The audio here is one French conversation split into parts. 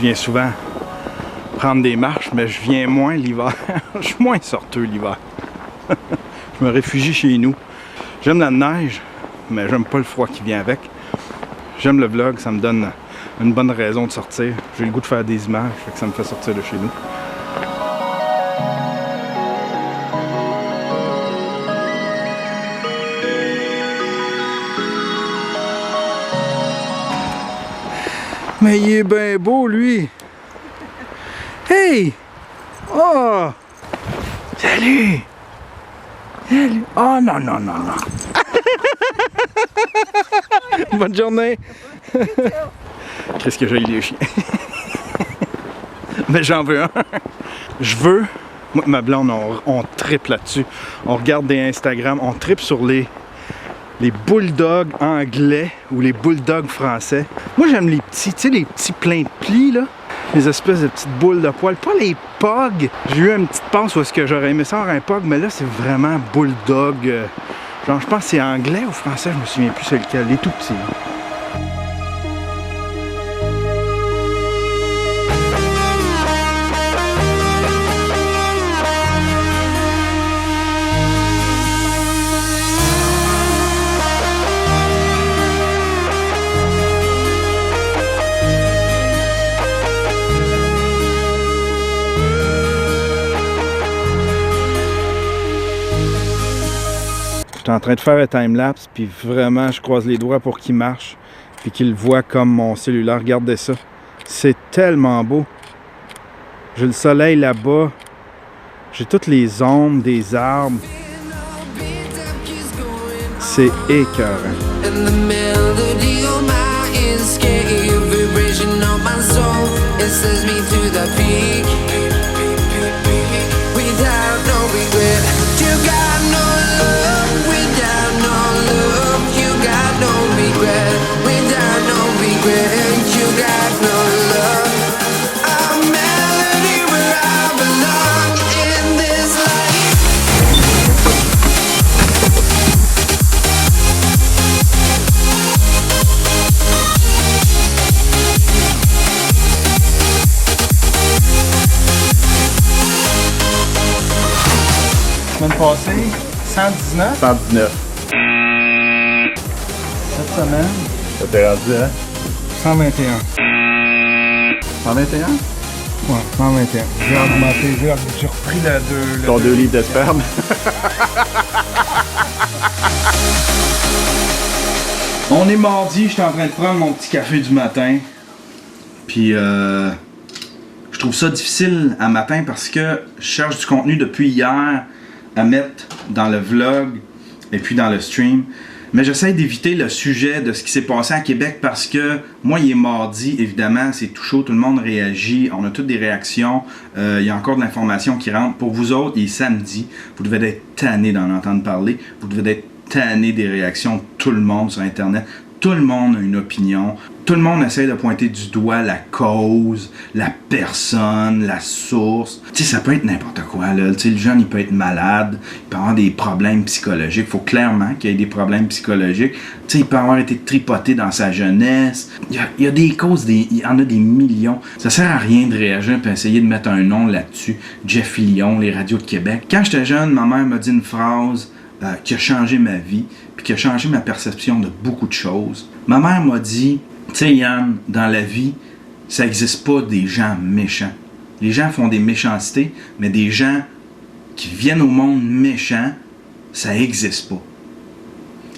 viens souvent prendre des marches, mais je viens moins l'hiver. Je suis moins sorteux l'hiver. Je me réfugie chez nous. J'aime la neige, mais j'aime pas le froid qui vient avec. J'aime le vlog, ça me donne une bonne raison de sortir. J'ai le goût de faire des images, fait que ça me fait sortir de chez nous. Mais il est bien beau, lui! Hey! Oh! Salut! Salut! Oh non, non, non, non! Bonne journée! Qu'est-ce que j'ai les chiens? Mais j'en veux un! Je veux... Moi et ma blonde, on tripe là-dessus. On regarde des Instagram, on tripe sur les bulldogs anglais ou les bulldogs français. Moi, j'aime les petits, tu sais, les petits pleins de plis, là. Les espèces de petites boules de poils. Pas les pogs. J'ai eu une petite passe où est-ce que j'aurais aimé ça avoir un pog, mais là, c'est vraiment bulldog. Genre, je pense que c'est anglais ou français, je me souviens plus c'est lequel. Les tout petits. Je suis en train de faire un time-lapse, puis vraiment, je croise les doigts pour qu'il marche, puis qu'il le voit comme mon cellulaire. Regardez ça. C'est tellement beau. J'ai le soleil là-bas. J'ai toutes les ombres des arbres. C'est écœurant. Semaine passée, 119. 119. Cette semaine, Ça t'est rendu, hein? 121. 121? Ouais, 121. J'ai augmenté, j'ai repris Ton 2 litres de sperme. On est mardi, je suis en train de prendre mon petit café du matin. Puis je trouve ça difficile à matin parce que je cherche du contenu depuis hier à mettre dans le vlog et puis dans le stream. Mais j'essaie d'éviter le sujet de ce qui s'est passé à Québec parce que moi, il est mardi, évidemment, c'est tout chaud, tout le monde réagit, on a toutes des réactions, il y a encore de l'information qui rentre. Pour vous autres, il est samedi, vous devez être tannés d'en entendre parler, vous devez être tannés des réactions de tout le monde sur Internet. Tout le monde a une opinion. Tout le monde essaie de pointer du doigt la cause, la personne, la source. Tu sais, ça peut être n'importe quoi, là. Tu sais, le jeune, il peut être malade, il peut avoir des problèmes psychologiques. Il faut clairement qu'il y ait des problèmes psychologiques. Tu sais, il peut avoir été tripoté dans sa jeunesse. Il y a des causes, il y en a des millions. Ça sert à rien de réagir et essayer de mettre un nom là-dessus. Jeff Lyon, les radios de Québec. Quand j'étais jeune, ma mère m'a dit une phrase qui a changé ma vie, puis qui a changé ma perception de beaucoup de choses. Ma mère m'a dit, tu sais Yann, dans la vie, ça n'existe pas des gens méchants. Les gens font des méchancetés, mais des gens qui viennent au monde méchants, ça n'existe pas.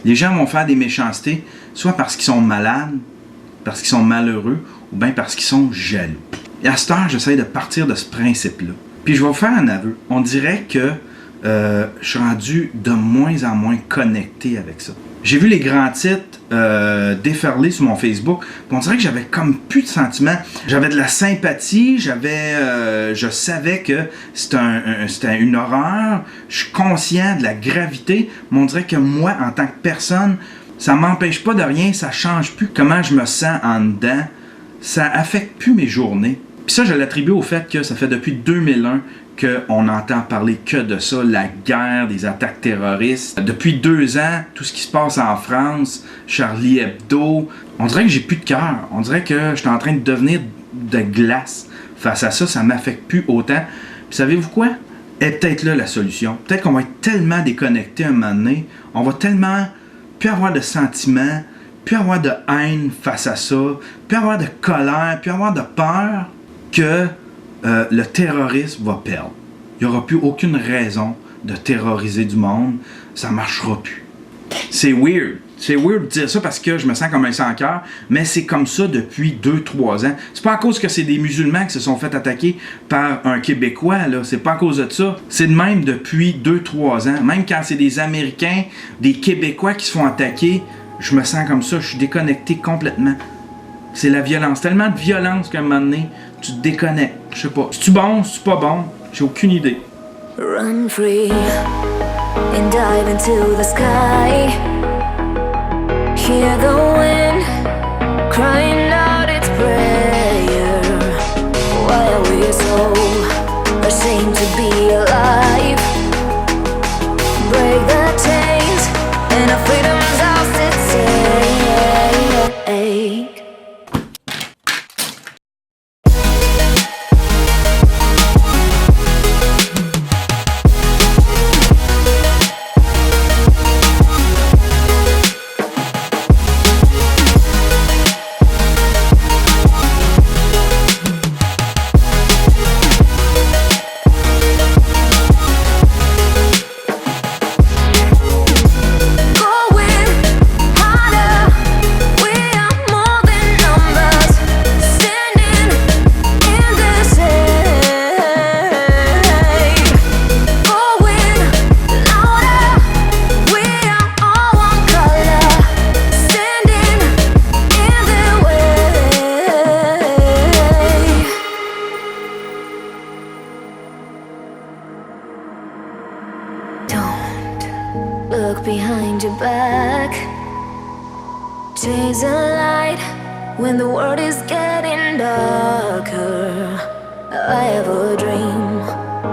Les gens vont faire des méchancetés, soit parce qu'ils sont malades, parce qu'ils sont malheureux, ou bien parce qu'ils sont jaloux. Et à cette heure, j'essaie de partir de ce principe-là. Puis je vais vous faire un aveu. On dirait que je suis rendu de moins en moins connecté avec ça. J'ai vu les grands titres déferler sur mon Facebook, on dirait que j'avais comme plus de sentiments. J'avais de la sympathie, je savais que c'était une horreur, je suis conscient de la gravité, mais on dirait que moi, en tant que personne, ça m'empêche pas de rien, ça change plus comment je me sens en dedans, ça affecte plus mes journées. Puis ça, je l'attribue au fait que ça fait depuis 2001 qu'on n'entend parler que de ça, la guerre, des attaques terroristes. Depuis 2 ans, tout ce qui se passe en France, Charlie Hebdo, on dirait que j'ai plus de cœur. On dirait que je suis en train de devenir de glace face à ça, ça m'affecte plus autant. Puis savez-vous quoi? Est peut-être là la solution. Peut-être qu'on va être tellement déconnecté un moment donné, on va tellement plus avoir de sentiments, plus avoir de haine face à ça, plus avoir de colère, plus avoir de peur, que le terrorisme va perdre. Il n'y aura plus aucune raison de terroriser du monde. Ça ne marchera plus. C'est weird. C'est weird de dire ça parce que je me sens comme un sans-cœur, mais c'est comme ça depuis 2-3 ans. C'est pas à cause que c'est des musulmans qui se sont fait attaquer par un Québécois, là. C'est pas à cause de ça. C'est de même depuis 2-3 ans. Même quand c'est des Américains, des Québécois qui se font attaquer, je me sens comme ça. Je suis déconnecté complètement. C'est la violence. Tellement de violence qu'à un moment donné, tu te déconnectes. Je sais pas. C'est-tu bon? C'est-tu pas bon? J'ai aucune idée. Run free and dive into the sky. Hear the wind crying out its prayer. Why are we so ashamed to be alive? Break the chains and our freedom's ours to take. Look behind your back. Chase a light when the world is getting darker. I have a dream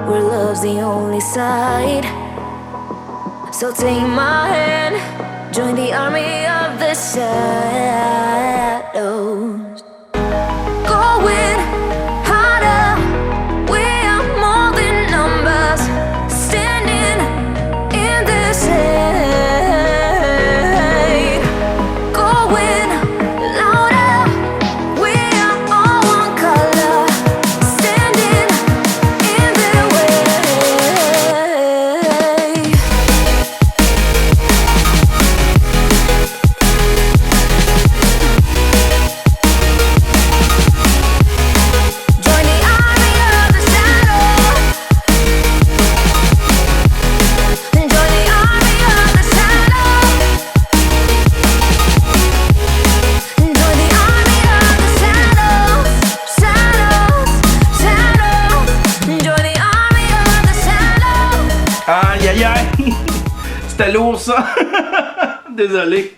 where love's the only side. So take my hand, join the army of the shadows. Going harder, we are more than numbers. Standing in the shade. Going louder, we are all one color. Standing in the way. Join the army of the shadow. Join the army of the shadow. Join the army of the shadows. Shadows, shadows. Join the army of the shadows. Aïe aïe aïe! C'était lourd ça! Désolé.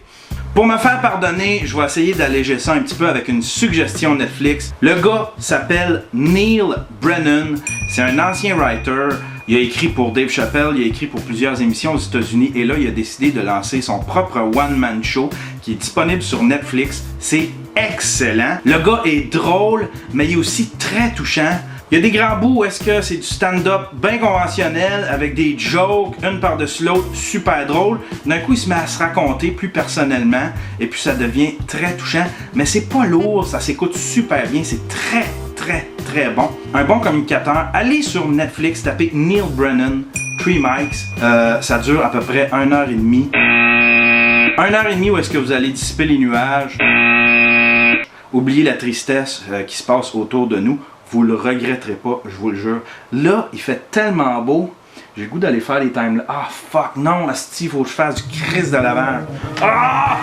Pour me faire pardonner, je vais essayer d'alléger ça un petit peu avec une suggestion Netflix. Le gars s'appelle Neil Brennan. C'est un ancien writer. Il a écrit pour Dave Chappelle, il a écrit pour plusieurs émissions aux États-Unis et là, il a décidé de lancer son propre one-man show qui est disponible sur Netflix. C'est excellent. Le gars est drôle, mais il est aussi très touchant. Il y a des grands bouts où est-ce que c'est du stand-up bien conventionnel avec des jokes, une par-dessus l'autre, super drôle. D'un coup, il se met à se raconter plus personnellement et puis ça devient très touchant. Mais c'est pas lourd, ça s'écoute super bien, c'est très très bon. Un bon communicateur. Allez sur Netflix, tapez Neil Brennan, 3 Mics. Ça dure à peu près 1h30. 1h30 où est-ce que vous allez dissiper les nuages, oublier la tristesse qui se passe autour de nous. Vous le regretterez pas, je vous le jure. Là, il fait tellement beau, j'ai le goût d'aller faire les timelapses. Ah fuck, non, asti, faut que je fasse du Christ de lavage. Ah!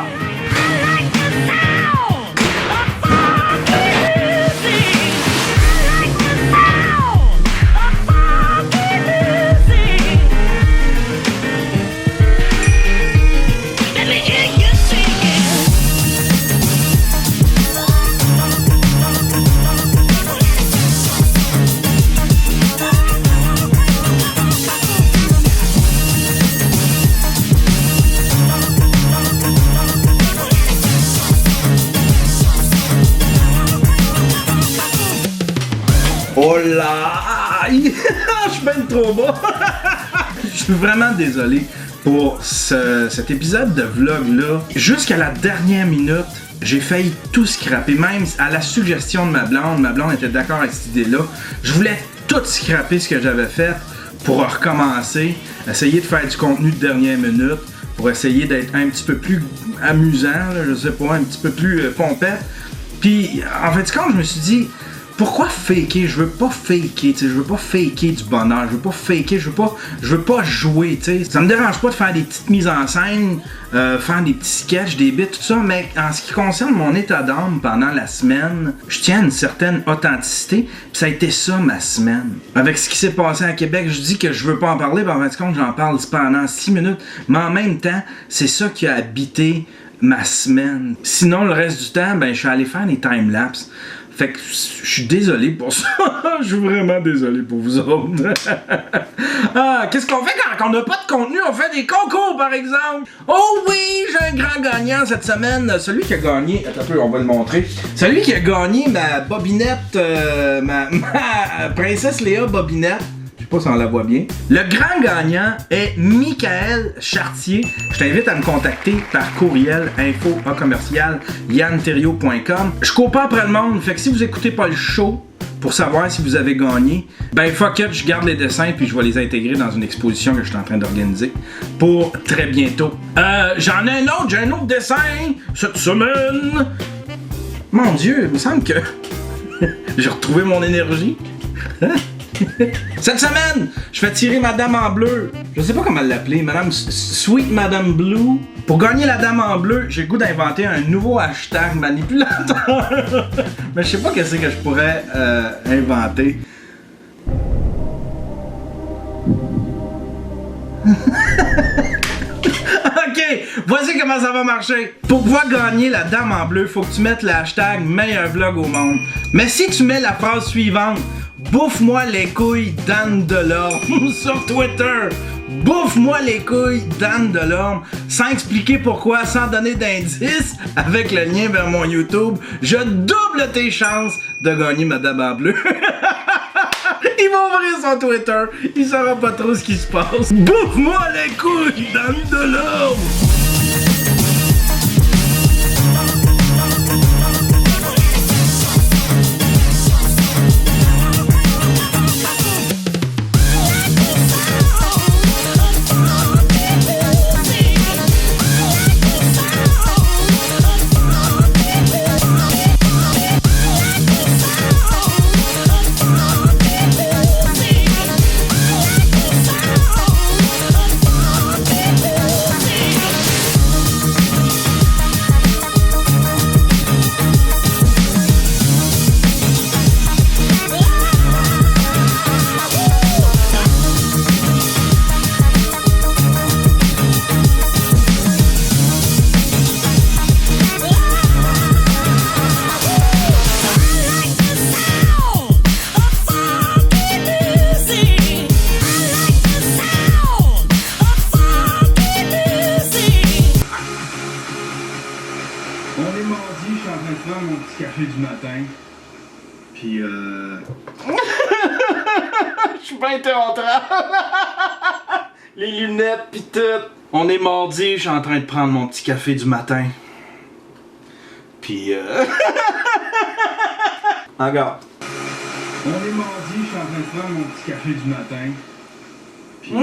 Oh là! Je suis ben trop bas! Je suis vraiment désolé pour cet épisode de vlog-là. Jusqu'à la dernière minute, j'ai failli tout scraper, même à la suggestion de ma blonde. Ma blonde était d'accord avec cette idée-là. Je voulais tout scraper ce que j'avais fait pour recommencer, essayer de faire du contenu de dernière minute, pour essayer d'être un petit peu plus amusant, là, je sais pas, un petit peu plus pompette. Puis, en fait, quand je me suis dit, pourquoi faker? Je veux pas faker, je veux pas faker du bonheur, je veux pas faker, je veux pas jouer, t'sais. Ça me dérange pas de faire des petites mises en scène, faire des petits sketchs, des bits, tout ça, mais en ce qui concerne mon état d'âme pendant la semaine, je tiens à une certaine authenticité, pis ça a été ça ma semaine. Avec ce qui s'est passé à Québec, je dis que je veux pas en parler, en fait, compte, j'en parle pendant 6 minutes, mais en même temps, c'est ça qui a habité ma semaine. Sinon, le reste du temps, ben, je suis allé faire des time-lapse. Fait que je suis désolé pour ça. Je suis vraiment désolé pour vous autres. Ah, qu'est-ce qu'on fait quand on n'a pas de contenu? On fait des concours, par exemple. Oh oui, j'ai un grand gagnant cette semaine. Celui qui a gagné... Attends un peu, on va le montrer. Celui qui a gagné ma bobinette... ma princesse Léa bobinette. Je sais pas si on la voit bien. Le grand gagnant est Michael Chartier. Je t'invite à me contacter par courriel info@yanterio.com. Je cours pas après le monde, fait que si vous écoutez pas le show pour savoir si vous avez gagné, ben fuck it, je garde les dessins puis je vais les intégrer dans une exposition que je suis en train d'organiser pour très bientôt. J'en ai j'ai un autre dessin cette semaine. Mon Dieu, il me semble que j'ai retrouvé mon énergie. Cette semaine, je fais tirer ma dame en bleu. Je sais pas comment l'appeler, Madame Sweet Madame Blue. Pour gagner la dame en bleu, j'ai le goût d'inventer un nouveau hashtag manipulateur. Mais je sais pas qu'est-ce que je pourrais inventer. Ok, voici comment ça va marcher. Pour pouvoir gagner la dame en bleu, faut que tu mettes le hashtag meilleur vlog au monde. Mais si tu mets la phrase suivante, bouffe-moi les couilles d'Anne Delorme sur Twitter. Bouffe-moi les couilles d'Anne Delorme. Sans expliquer pourquoi, sans donner d'indice, avec le lien vers mon YouTube, je double tes chances de gagner ma dame en bleu. Il va ouvrir son Twitter, il saura pas trop ce qui se passe. Bouffe-moi les couilles d'Anne Delorme. Mon petit café du matin. Puis je suis bien théâtral. Les lunettes pis tout. On est mardi, je suis en train de prendre mon petit café du matin. Puis Regarde. On est mardi, je suis en train de prendre mon petit café du matin. Puis